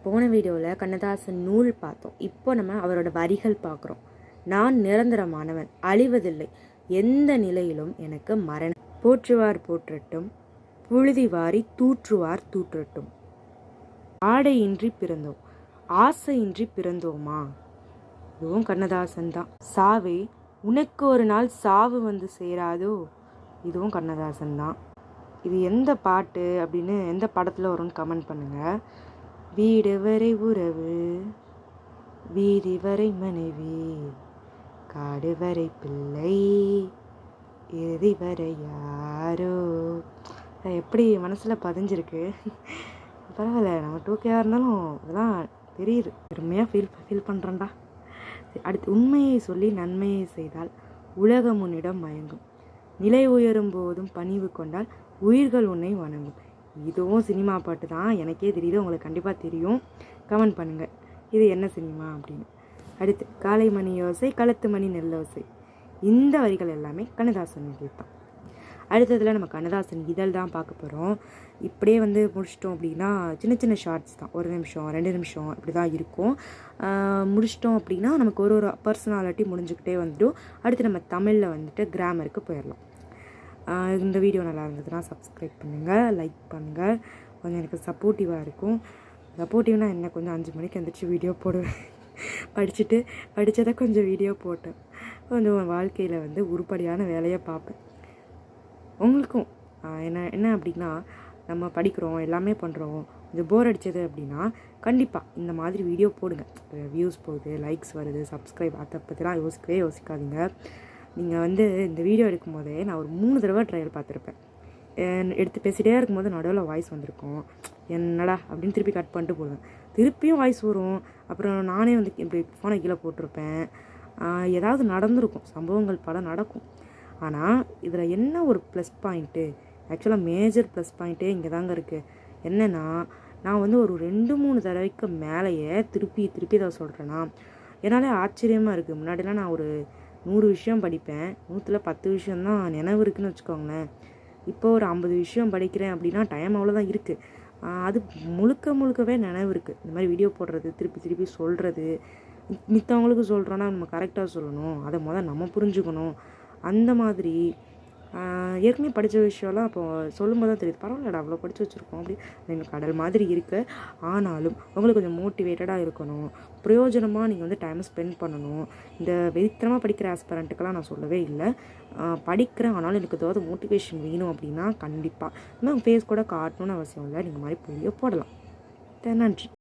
போன வீடியோவில் கண்ணதாசன் நூல் பார்த்தோம். இப்போ நம்ம அவரோட வரிகள் பார்க்குறோம். நான் நிரந்தரமானவன், அழிவதில்லை, எந்த நிலையிலும் எனக்கு மரணம். போற்றுவார் போற்றட்டும், புழுதி வாரி தூற்றுவார் தூற்றட்டும். ஆடையின்றி பிறந்தோம், ஆசையின்றி பிறந்தோமா? இதுவும் கண்ணதாசன் தான். சாவே உனக்கு ஒரு நாள் சாவு வந்து சேராதோ? இதுவும் கண்ணதாசன் தான். இது எந்த பாட்டு அப்படின்னு எந்த படத்தில் வரும்னு கமெண்ட் பண்ணுங்கள். வீடு வரை உறவு, வீதி வரை மனைவி, காடு வரை பிள்ளை, இறுதி வரை யாரோ. எப்படி மனசில் பதிஞ்சிருக்கு. பரவாயில்ல, நம்ம 2Kயாக இருந்தாலும் இதெல்லாம் தெரியுது. பெருமையாக ஃபீல் பண்ணுறேன்டா. அடுத்து, உண்மையை சொல்லி நன்மையை செய்தால் உலகம் உன்னிடம் மயங்கும், நிலை உயரும் போதும் பணிவு கொண்டால் உயிர்கள் உன்னை வணங்கும். இதுவும் சினிமா பாட்டு தான், எனக்கே தெரியுது, உங்களுக்கு கண்டிப்பாக தெரியும். கமெண்ட் பண்ணுங்கள் இது என்ன சினிமா அப்படின்னு. அடுத்து, காலை மணி யோசை களத்து மணி நெல்லோசை. இந்த வரிகள் எல்லாமே கண்ணதாசன் தான். அடுத்ததில் நம்ம கண்ணதாசன் இதழ் தான் பார்க்க போகிறோம். இப்படியே முடிச்சிட்டோம் அப்படின்னா சின்ன சின்ன ஷார்ட்ஸ் தான், 1 நிமிஷம் 2 நிமிஷம் இப்படி தான் இருக்கும். முடிச்சிட்டோம் அப்படின்னா நமக்கு ஒரு பர்சனாலிட்டி முடிஞ்சுக்கிட்டே வந்துடும். அடுத்து நம்ம தமிழில் கிராமருக்கு போயிடலாம். இந்த வீடியோ நல்லா இருந்ததுன்னா சப்ஸ்கிரைப் பண்ணுங்கள், லைக் பண்ணுங்கள். கொஞ்சம் எனக்கு சப்போர்ட்டிவாக இருக்கும். சப்போர்ட்டிவ்னால் என்ன, கொஞ்சம் 5 மணிக்கு எழுந்திரிச்சு வீடியோ போடுவேன். படித்ததை கொஞ்சம் வீடியோ போட்டேன். கொஞ்சம் வாழ்க்கையில் உருப்படியான வேலையை பார்ப்பேன். உங்களுக்கும் என்ன அப்படின்னா, நம்ம படிக்கிறோம், எல்லாமே பண்ணுறோம், கொஞ்சம் போர் அடித்தது அப்படின்னா கண்டிப்பாக இந்த மாதிரி வீடியோ போடுங்க. வியூஸ் போகுது, லைக்ஸ் வருது, சப்ஸ்கிரைப், அதை பற்றிலாம் யோசிக்காதீங்க. நீங்கள் இந்த வீடியோ எடுக்கும் போதே நான் ஒரு 3 தடவை ட்ரையல் பார்த்துருப்பேன். எடுத்து பேசிகிட்டே இருக்கும்போது நடுவில் வாய்ஸ் வந்திருக்கும். என்னடா அப்படின்னு திருப்பி கட் பண்ணிட்டு போடுவேன். திருப்பியும் வாய்ஸ் வரும். அப்புறம் நானே இப்படி ஃபோனை கீழே போட்டிருப்பேன். ஏதாவது நடந்திருக்கும், சம்பவங்கள் பல நடக்கும். ஆனால் இதில் என்ன ஒரு ப்ளஸ் பாயிண்ட்டு, ஆக்சுவலாக மேஜர் ப்ளஸ் பாயிண்ட்டே இங்கே தாங்க இருக்குது. என்னென்னா, நான் ஒரு 2-3 தடவைக்கு மேலேயே திருப்பி இதை சொல்கிறேன்னா என்னாலே ஆச்சரியமாக இருக்குது. முன்னாடிலாம் நான் ஒரு 100 விஷயம் படிப்பேன், 100ல் 10 விஷயந்தான் நினைவு இருக்குதுன்னு வச்சுக்கோங்களேன். இப்போ ஒரு 50 விஷயம் படிக்கிறேன் அப்படின்னா டைம் அவ்வளோதான் இருக்குது. அது முழுக்கவே நினைவு இருக்குது. இந்த மாதிரி வீடியோ போடுறது, திருப்பி சொல்கிறது, மித்தவங்களுக்கு சொல்கிறோன்னா நம்ம கரெக்டாக சொல்லணும், அதை நம்ம புரிஞ்சுக்கணும். அந்த மாதிரி ஏற்கனவே படித்த விஷயம்லாம் அப்போ சொல்லும்போது தான் தெரியுது, பரவாயில்லடா அவ்வளோ படித்து வச்சுருக்கோம் அப்படி. எனக்கு கடல் மாதிரி இருக்குது. ஆனாலும் உங்களுக்கு கொஞ்சம் மோட்டிவேட்டடாக இருக்கணும், பிரயோஜனமாக நீங்கள் டைமை ஸ்பெண்ட் பண்ணணும். இந்த வெறித்தனமாக படிக்கிற ஆஸ்பரண்ட்டுக்கெல்லாம் நான் சொல்லவே இல்லை. படிக்கிறேன், ஆனாலும் எனக்கு ஏதாவது மோட்டிவேஷன் வேணும் அப்படின்னா கண்டிப்பாக ஃபேஸ் கூட காட்டணும்னு அவசியம் இல்லை, நீங்கள் மாதிரி வீடியோ போடலாம். நன்றி.